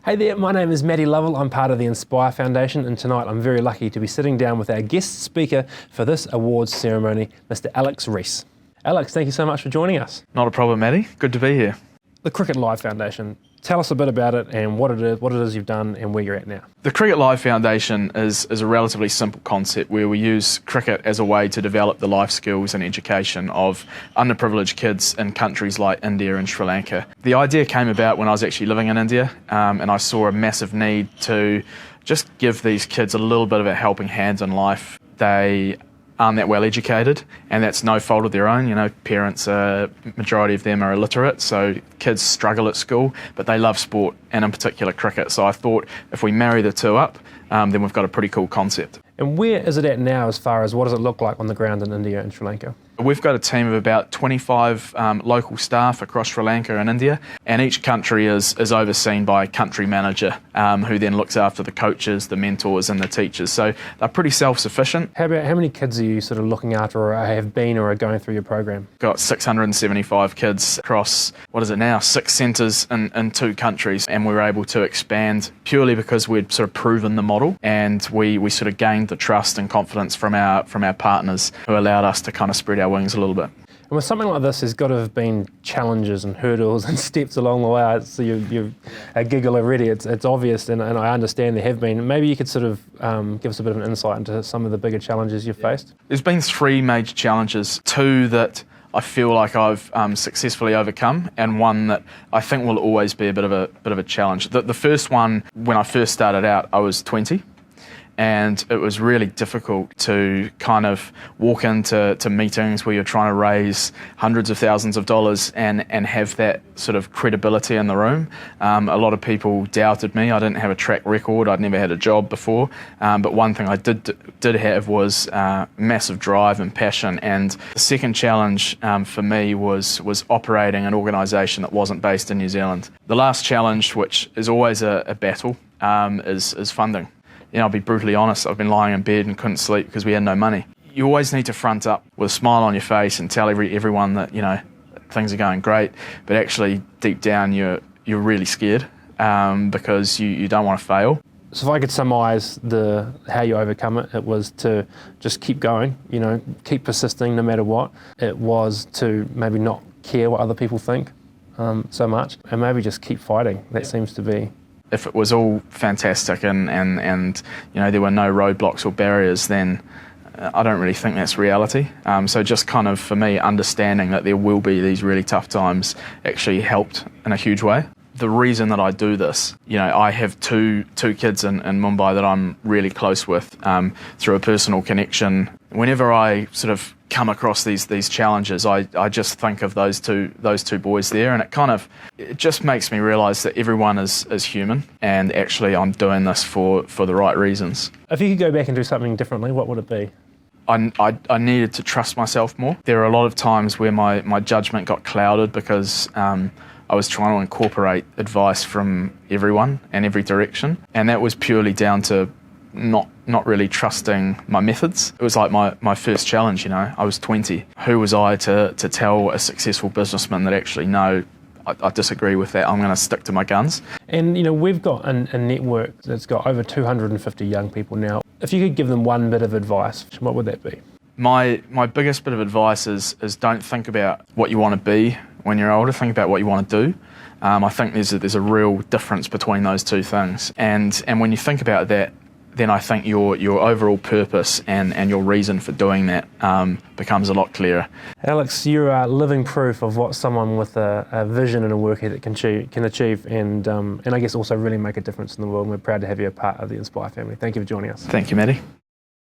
Hey there, my name is Matty. I'm part of the Inspire Foundation, and tonight I'm very lucky to be sitting down with our guest speaker for this awards ceremony, Mr. Alex Reese. Alex, thank you so much for joining us. Not a problem, Matty. Good to be here. The Cricket Live Foundation. Tell us a bit about it and what it is you've done and where you're at now. The Cricket Live Foundation is a relatively simple concept where we use cricket as a way to develop the life skills and education of underprivileged kids in countries like India and Sri Lanka. The idea came about when I was actually living in India, and I saw a massive need to just give these kids a little bit of a helping hand in life. They aren't that well educated, and that's no fault of their own. You know, parents, majority of them are illiterate, so kids struggle at school, but they love sport, and in particular cricket. So I thought if we marry the two up, then we've got a pretty cool concept. And where is it at now as far as what does it look like on the ground in India and Sri Lanka? We've got a team of about 25 local staff across Sri Lanka and India, and each country is overseen by a country manager who then looks after the coaches, the mentors and the teachers. So they're pretty self-sufficient. How many kids are you sort of looking after or have been or are going through your program? Got 675 kids across, 6 centres in 2 countries, and we were able to expand purely because we'd sort of proven the model, and we sort of gained the trust and confidence from our partners who allowed us to kind of spread our wings a little bit. And with something like this, there's got to have been challenges and hurdles and steps along the way. So you giggle already. It's obvious, and I understand there have been. Maybe you could sort of give us a bit of an insight into some of the bigger challenges you've faced. There's been 3 major challenges, 2 that I feel like I've successfully overcome, and 1 that I think will always be a bit of a challenge. The first one, when I first started out, I was 20. And it was really difficult to kind of walk into meetings where you're trying to raise hundreds of thousands of dollars and have that sort of credibility in the room. A lot of people doubted me. I didn't have a track record. I'd never had a job before. But one thing I did have was massive drive and passion. And the second challenge for me was operating an organisation that wasn't based in New Zealand. The last challenge, which is always a battle, is funding. You know, I'll be brutally honest, I've been lying in bed and couldn't sleep because we had no money. You always need to front up with a smile on your face and tell everyone that, you know, things are going great, but actually deep down you're really scared because you don't want to fail. So if I could summarise how you overcome it, it was to just keep going, you know, keep persisting no matter what. It was to maybe not care what other people think so much, and maybe just keep fighting. That seems to be. If it was all fantastic and you know there were no roadblocks or barriers, then I don't really think that's reality. So just kind of for me, understanding that there will be these really tough times actually helped in a huge way. The reason that I do this, you know, I have two kids in Mumbai that I'm really close with through a personal connection. Whenever I sort of come across these challenges, I just think of those two boys there, and it just makes me realise that everyone is human, and actually I'm doing this for the right reasons. If you could go back and do something differently, what would it be? I needed to trust myself more. There are a lot of times where my judgment got clouded because I was trying to incorporate advice from everyone and every direction, and that was purely down to not really trusting my methods. It was like my first challenge, you know. I was 20. Who was I to tell a successful businessman that actually, no, I disagree with that, I'm going to stick to my guns. And, you know, we've got a network that's got over 250 young people now. If you could give them one bit of advice, what would that be? My biggest bit of advice is don't think about what you want to be when you're older, think about what you want to do. I think there's a real difference between those two things. And when you think about that, then I think your overall purpose and your reason for doing that becomes a lot clearer. Alex, you're living proof of what someone with a vision and a work ethic can achieve, and I guess also really make a difference in the world. And we're proud to have you a part of the Inspire family. Thank you for joining us. Thank you, Matty.